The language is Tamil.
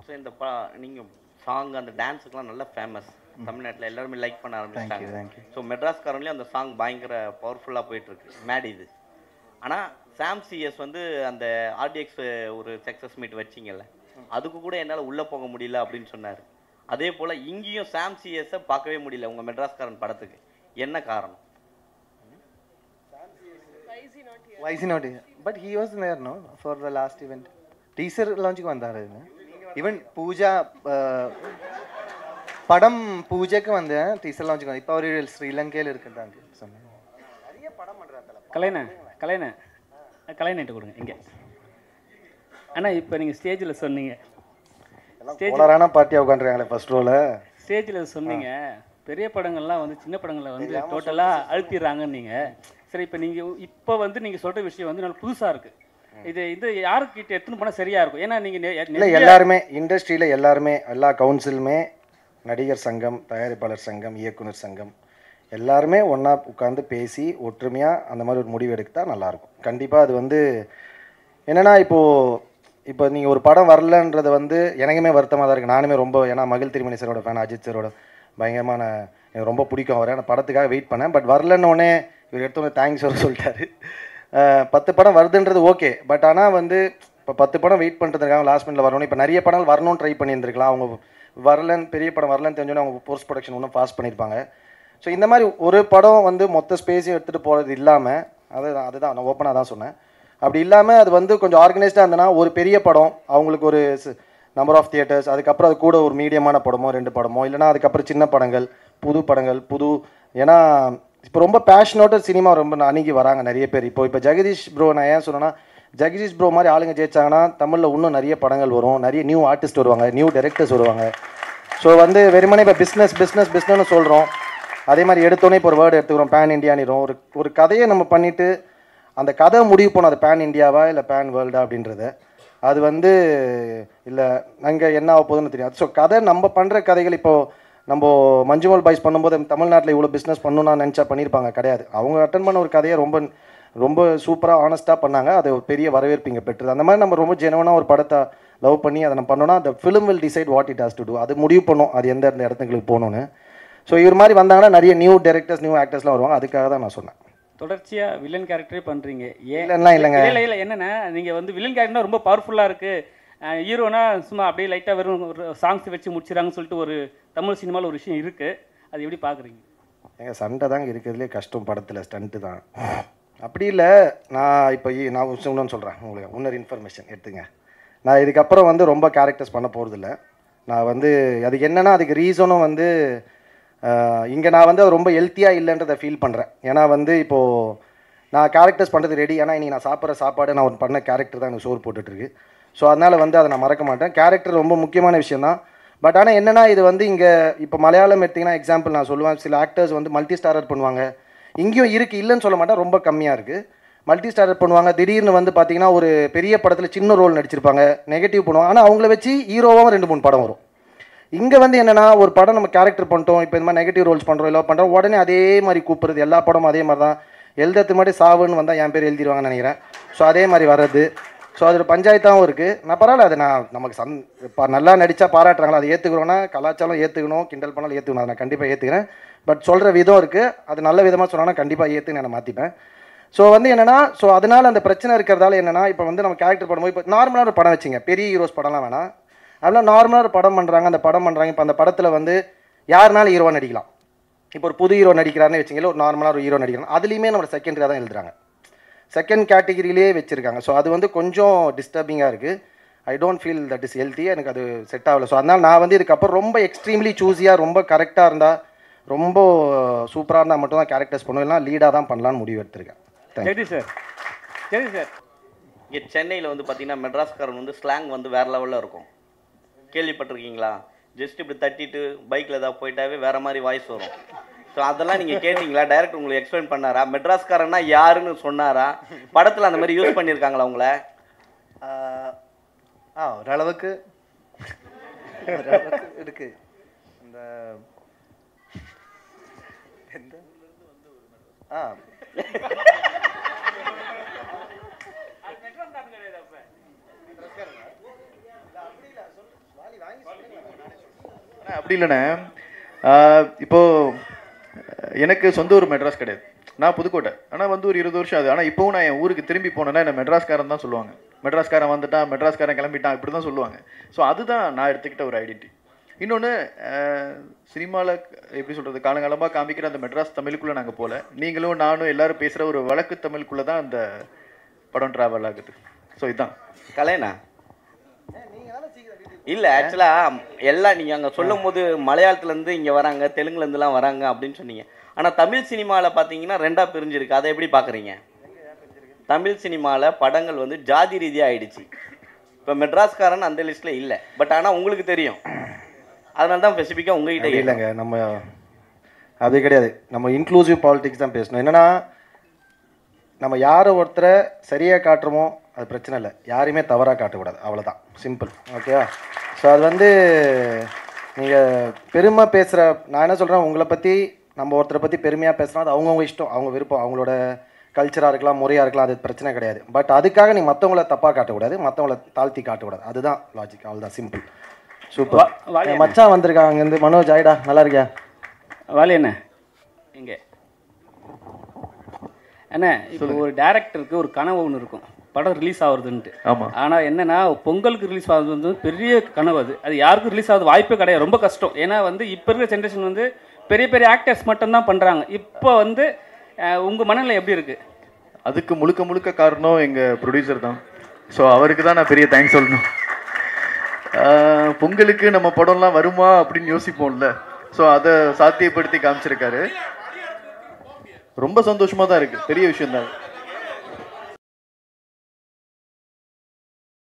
ஸோ இந்த நீங்கள் சாங் அந்த டான்ஸுக்கெலாம் நல்லா ஃபேமஸ் தமிழ்நாட்டில் எல்லாருமே லைக் பண்ண ஆரம்பிச்சிட்டாங்க. ஸோ மெட்ராஸ்காரன்லேயும் அந்த சாங் பயங்கர பவர்ஃபுல்லாக போயிட்டுருக்கு மேட் இது. ஆனால் சாம் சிஎஸ் வந்து அந்த ஆர்டிஎக்ஸ் ஒரு சக்ஸஸ் மீட் வச்சிங்கல்ல, அதுக்கு கூட என்னால் உள்ளே போக முடியல அப்படின்னு சொன்னார். அதே போல் இங்கேயும் சாம் சிஎஸை பார்க்கவே முடியல உங்கள் மெட்ராஸ்காரன் படத்துக்கு. என்ன காரணம்? Why is he not here? But he was there, no, for the last event. Teaser launch ku vandha rahe. Even Pooja padam Pooja ku vandha teaser launch ku. Ipo avaru Sri Lanka il irukkranga சொன்னேன். நிறைய படம் பண்றாங்கல. கலைஞர்ட்ட கொடுங்க இங்க. அண்ணா இப்போ நீங்க ஸ்டேஜ்ல சொன்னீங்க. போலரான பார்ட்டியா உட்கார்றாங்களே ஃபர்ஸ்ட் ரோல. ஸ்டேஜ்ல சொன்னீங்க. பெரிய படங்கள்லாம் வந்து சின்ன படங்களை வந்து டோட்டலா அழுத்திடுறாங்கன்னு நீங்க. சரி இப்போ இப்போ வந்து நீங்கள் சொல்கிற விஷயம் வந்து நல்ல புதுசாக இருக்குது. இது யாருக்கிட்ட எடுத்துன்னு போனால் சரியாக இருக்கும்? ஏன்னா நீங்கள் எல்லாருமே இண்டஸ்ட்ரியில் எல்லாருமே எல்லா கவுன்சிலுமே நடிகர் சங்கம், தயாரிப்பாளர் சங்கம், இயக்குனர் சங்கம் எல்லாருமே ஒன்றா உட்காந்து பேசி ஒற்றுமையாக அந்த மாதிரி ஒரு முடிவு எடுத்தால் நல்லாயிருக்கும். கண்டிப்பாக அது வந்து என்னென்னா இப்போ நீங்கள் ஒரு படம் வரலன்றது வந்து எனக்குமே வருத்தமாக தான் இருக்குது. நானுமே ரொம்ப ஏன்னா மகிழ் திருமணி சாரோட ஃபேன், அஜித் சாரோட பயங்கரமான எனக்கு ரொம்ப பிடிக்கும் அவர். அந்த படத்துக்காக வெயிட் பண்ணேன். பட் வரலன்னொடனே இவர் எடுத்தோன்னே தேங்க்ஸ் வர சொல்லிட்டாரு. 10 படம் வருதுன்றது ஓகே. பட் ஆனால் வந்து இப்போ 10 படம் வெயிட் பண்ணுறதுக்காக லாஸ்ட் மினிட்ல வரணும். இப்போ நிறைய படங்கள் வரணும்னு ட்ரை பண்ணியிருந்துருக்கலாம். அவங்க வரலன்னு பெரிய படம் வரலன்னு தெரிஞ்சோன்னே அவங்க போஸ்ட் ப்ரொடக்ஷன் இன்னும் ஃபாஸ்ட் பண்ணியிருப்பாங்க. ஸோ இந்த மாதிரி ஒரு படம் வந்து மொத்த ஸ்பேஸையும் எடுத்துகிட்டு போகிறது இல்லாமல் அதுதான் நான் ஓப்பனாக தான் சொன்னேன். அப்படி இல்லாமல் அது வந்து கொஞ்சம் ஆர்கனைஸ்டாக இருந்ததுன்னா ஒரு பெரிய படம் அவங்களுக்கு ஒரு நம்பர் ஆஃப் தியேட்டர்ஸ், அதுக்கப்புறம் அது கூட ஒரு மீடியமான படமோ 2 படமோ இல்லைனா அதுக்கப்புறம் சின்ன படங்கள் புது ஏன்னா இப்போ ரொம்ப பேஷனோட சினிமா ரொம்ப அணுகி வராங்க நிறைய பேர். இப்போ ஜெகதீஷ் ப்ரோ நான் ஏன் சொன்னேன்னா ஜெகதீஷ் ப்ரோ மாதிரி ஆளுங்க ஜெயிச்சாங்கன்னா தமிழில் இன்னும் நிறைய படங்கள் வரும், நிறைய நியூ ஆர்டிஸ்ட் வருவாங்க, நியூ டைரக்டர்ஸ் வருவாங்க. ஸோ வந்து வெறுமனே இப்போ பிஸ்னஸ்னு சொல்கிறோம். அதே மாதிரி எடுத்தோன்னே இப்போ ஒரு வேர்டு எடுத்துக்கிறோம் பேன் இண்டியானிரும். ஒரு கதையை நம்ம பண்ணிவிட்டு அந்த கதை முடிவு போனோம் அது பேன் இண்டியாவா இல்லை பேன் வேர்ல்டா அப்படின்றத. அது வந்து இல்லை அங்கே என்ன ஆக போகுதுன்னு தெரியாது. ஸோ கதை நம்ம பண்ணுற கதைகள் இப்போது நம்ம மஞ்சுமல் பாய்ஸ் பண்ணும்போது தமிழ்நாட்டில் இவ்வளோ பிஸ்னஸ் பண்ணணும்னு நினச்சா பண்ணியிருப்பாங்க, கிடையாது. அவங்க அட்டன் பண்ண ஒரு கதையை ரொம்ப சூப்பராக ஆனஸ்ட்டாக பண்ணாங்க. அது ஒரு பெரிய வரவேற்பு இங்கே பெற்றது. அந்த மாதிரி நம்ம ரொம்ப ஜெனுவனாக ஒரு படத்தை லவ் பண்ணி அதை நம்ம பண்ணோன்னா அந்த film will decide what it has to do. அது முடிவு பண்ணும் அது எந்த இடத்துங்களுக்கு போகணுன்னு. ஸோ இவர் மாதிரி வந்தாங்கன்னா நிறைய நியூ டைரக்டர்ஸ் நியூ ஆக்டர்ஸ்லாம் வருவாங்க. அதுக்காக தான் நான் சொன்னேன். தொடர்ச்சியாக வில்லன் கேரக்டரே பண்ணுறீங்க. இல்லைங்க இல்லை என்னென்னா நீங்கள் வந்து வில்லன் கேரக்டர்னா ரொம்ப பவர்ஃபுல்லாக இருக்குது, ஹீரோனா சும்மா அப்படியே லைட்டாக வெறும் ஒரு சாங்ஸ் வச்சு முடிச்சிடறாங்கன்னு சொல்லிட்டு ஒரு தமிழ் சினிமாவில் ஒரு விஷயம் இருக்குது. அது எப்படி பார்க்குறீங்க? எங்கள் சண்டை தாங்க இருக்கிறதுலே கஷ்டம் படத்தில், ஸ்டண்ட்டு தான். அப்படி இல்லை. நான் இன்னொன்று சொல்கிறேன் உங்களுக்கு, இன்னொரு இன்ஃபர்மேஷன் எடுத்துங்க. நான் இதுக்கப்புறம் வந்து ரொம்ப கேரக்டர்ஸ் பண்ண போகிறதில்ல. நான் வந்து அதுக்கு என்னென்னா அதுக்கு ரீசனும் வந்து இங்கே நான் வந்து அது ரொம்ப ஹெல்த்தியாக இல்லைன்றதை ஃபீல் பண்ணுறேன். ஏன்னா வந்து இப்போது நான் கேரக்டர்ஸ் பண்ணுறது ரெடி. ஏன்னா இன்றைக்கி நான் சாப்பிட்ற சாப்பாடு நான் ஒரு பண்ண கேரக்டர் தான் எனக்கு சோறு போட்டுட்ருக்கு. ஸோ அதனால் வந்து அதை நான் மறக்க மாட்டேன். கேரக்டர் ரொம்ப முக்கியமான விஷயந்தான். பட் ஆனால் என்னென்னா இது வந்து இங்கே இப்போ மலையாளம் எடுத்திங்கன்னா எக்ஸாம்பிள் நான் சொல்லுவேன், சில ஆக்டர்ஸ் வந்து மல்டி ஸ்டாரர் பண்ணுவாங்க. இங்கேயும் இருக்குது, இல்லைன்னு சொல்ல மாட்டேன், ரொம்ப கம்மியாக இருக்குது. மல்டி ஸ்டாரர் பண்ணுவாங்க, திடீர்னு வந்து பார்த்திங்கன்னா ஒரு பெரிய படத்தில் சின்ன ரோல் நடிச்சிருப்பாங்க, நெகட்டிவ் பண்ணுவாங்க. ஆனால் அவங்கள வச்சு ஹீரோவாகவும் 2-3 படம் வரும். இங்கே வந்து என்னென்னா ஒரு படம் நம்ம கேரக்டர் பண்ணிட்டோம், இப்போ இந்த மாதிரி நெகட்டிவ் ரோல்ஸ் பண்ணுறோம் இல்லை பண்ணுறோம், உடனே அதே மாதிரி கூப்பிட்றது. எல்லா படமும் அதே மாதிரி தான். எழுதுறதுக்கு முன்னாடி சாவுன்னு வந்தால் என் பேர் எழுதிடுவாங்கன்னு நினைக்கிறேன். ஸோ அதே மாதிரி வர்றது. ஸோ அது ஒரு பஞ்சாயத்தாகவும் இருக்குது. நான் பரவாயில்ல, அது நான் நமக்கு நல்லா நடித்தா பாராட்டுறாங்களா அதை ஏற்றுக்கிறோன்னா, கலாச்சாரம் ஏற்றுக்கணும், கிண்டல் பண்ணாலும் ஏற்றுக்கணும், அதை நான் கண்டிப்பாக ஏற்றுக்கிறேன். பட் சொல்கிற விதம் இருக்குது, அது நல்ல விதமாக சொன்னால் கண்டிப்பாக ஏற்றுன்னு நான் மாற்றிப்பேன். ஸோ வந்து என்னென்னா அதனால் அந்த பிரச்சனை இருக்கிறதால என்னென்னா இப்போ வந்து நம்ம கேரக்டர் பண்ணும்போது இப்போ நார்மலாக ஒரு படம் வச்சுங்க, பெரிய ஹீரோஸ் படம்லாம் வேணாம், அதெல்லாம் நார்மலாக ஒரு படம் பண்ணுறாங்க. அந்த படம் பண்ணுறாங்க, இப்போ அந்த படத்தில் வந்து யாருனாலும் ஹீரோவாக நடிக்கலாம். இப்போ ஒரு புது ஹீரோ நடிக்கிறாருன்னு வச்சிங்களே, ஒரு நார்மலாக ஒரு ஹீரோ நடிக்கிறாங்க, அதுலேயுமே நம்ம செகண்டரியாக தான் எழுதுறாங்க, செகண்ட் கேட்டகிரிலே வச்சுருக்காங்க. ஸோ அது வந்து கொஞ்சம் டிஸ்டர்பிங்காக இருக்குது. I don't feel that is healthy. எனக்கு அது செட் ஆகலை. ஸோ அதனால் நான் வந்து இதுக்கப்புறம் ரொம்ப எக்ஸ்ட்ரீம்லி சூஸியாக ரொம்ப கரெக்டாக இருந்தால், ரொம்ப சூப்பராக இருந்தால் மட்டும் தான் கேரக்டர்ஸ் பண்ணுவோம், இல்லைனா லீடாக தான் பண்ணலான்னு முடிவு எடுத்திருக்கேன். சரி சார். இங்கே சென்னையில் வந்து பார்த்தீங்கன்னா மெட்ராஸ்காரன் வந்து ஸ்லாங் வந்து வேறு லெவலில் இருக்கும். கேள்விப்பட்டிருக்கீங்களா? ஜஸ்ட் இப்படி தட்டிட்டு பைக்கில் ஏதாவது போயிட்டாவே வேறு மாதிரி வாய்ஸ் வரும். ஸோ அதெல்லாம் நீங்கள் கேட்டிங்களா? டைரக்டர் உங்களுக்கு எக்ஸ்பிளைன் பண்ணாரா? மெட்ராஸ்காரன்னா யாருன்னு சொன்னாரா? படத்தில் அந்த மாதிரி யூஸ் பண்ணியிருக்காங்களா உங்களை? ஓரளவுக்கு இருக்கு. இந்த அப்படி இல்லைண்ணே, இப்போ எனக்கு சொந்த ஊர் மெட்ராஸ் கிடையாது, நான் புதுக்கோட்டை. ஆனால் வந்து ஒரு 20 வருஷம் ஆகுது. ஆனால் இப்போவும் நான் என் ஊருக்கு திரும்பி போனேன்னா என்ன மெட்ராஸ்காரன் தான் சொல்லுவாங்க. மெட்ராஸ்காரன் வந்துட்டான், மெட்ராஸ்காரன் கிளம்பிட்டான், இப்படி தான் சொல்லுவாங்க. ஸோ அதுதான் நான் எடுத்துக்கிட்ட ஒரு ஐடென்டிட்டி. இன்னொன்று, சினிமாவில் எப்படி சொல்கிறது, காலங்காலமாக காமிக்கிற அந்த மெட்ராஸ் தமிழுக்குள்ளே நாங்கள் போகல. நீங்களும் நானும் எல்லோரும் பேசுகிற ஒரு வழக்கு தமிழுக்குள்ளே தான் அந்த படம் ட்ராவல் ஆகுது. ஸோ இதுதான் கலைண்ணா. இல்லை ஆக்சுவலாக எல்லாம் நீங்கள் அங்கே சொல்லும் போது மலையாளத்துலேருந்து இங்கே வராங்க, தெலுங்குலேருந்துலாம் வராங்க அப்படின்னு சொன்னீங்க. ஆனால் தமிழ் சினிமாவில் பார்த்தீங்கன்னா 2ஆக பிரிஞ்சிருக்கு. அதை எப்படி பார்க்குறீங்க? தமிழ் சினிமாவில் படங்கள் வந்து ஜாதி ரீதியாக ஆயிடுச்சு. இப்போ மெட்ராஸ்காரன் அந்த லிஸ்ட்டில் இல்லை, பட் ஆனால் உங்களுக்கு தெரியும், அதனால தான் ஸ்பெசிஃபிக்காக உங்ககிட்ட இல்லைங்க. நம்ம அது கிடையாது, நம்ம இன்க்ளூசிவ் பாலிடிக்ஸ் தான் பேசணும். என்னென்னா, நம்ம யாரை ஒருத்தரை சரியாக காட்டுறோமோ அது பிரச்சனை இல்லை, யாரையுமே தவறாக காட்டக்கூடாது, அவ்வளோதான், சிம்பிள். ஓகேவா? ஸோ அது வந்து நீங்கள் பெருமை பேசுகிற, நான் என்ன சொல்கிறேன், உங்களை பற்றி நம்ம ஒருத்தரை பற்றி பெருமையாக பேசுகிறோம், அது அவங்கவுங்க இஷ்டம், அவங்க விருப்பம், அவங்களோட கல்ச்சராக இருக்கலாம், முறையாக இருக்கலாம், அது பிரச்சனை கிடையாது. பட் அதுக்காக நீ மற்றவங்கள தப்பாக காட்டக்கூடாது, மற்றவங்கள தாழ்த்தி காட்டக்கூடாது, அதுதான் லாஜிக், அவ்வளோதான், சிம்பிள். சூப்பர். மச்சான் வந்திருக்காங்க அங்கேருந்து, மனோஜ். ஆயிடா, நல்லா இருக்கியா? வாலி என்ன இங்கே அண்ணா, இப்போ ஒரு டேரக்டருக்கு ஒரு கனவு ஒன்று இருக்கும், படம் ரிலீஸ் ஆகுறதுன்ட்டு. ஆமாம். ஆனால் என்னென்னா, பொங்கலுக்கு ரிலீஸ் ஆகுறது வந்து பெரிய கனவு. அது யாருக்கும் ரிலீஸ் ஆகுது வாய்ப்பே கிடையாது, ரொம்ப கஷ்டம். ஏன்னா வந்து இப்போ இருக்கிற ஜென்ரேஷன் வந்து பெரிய பெரிய ஆக்டர்ஸ் மட்டும்தான் பண்ணுறாங்க. இப்போ வந்து உங்கள் மனநிலை எப்படி இருக்குது? அதுக்கு முழுக்க முழுக்க காரணம் எங்கள் ப்ரொடியூசர் தான். ஸோ அவருக்கு தான் நான் பெரிய தேங்க்ஸ் சொல்லணும். பொங்கலுக்கு நம்ம படம்லாம் வருமா அப்படின்னு யோசிப்போம்ல, ஸோ அதை சாத்தியப்படுத்தி காமிச்சிருக்காரு. ரொம்ப சந்தோஷமாக தான் இருக்குது, பெரிய விஷயம் தான்.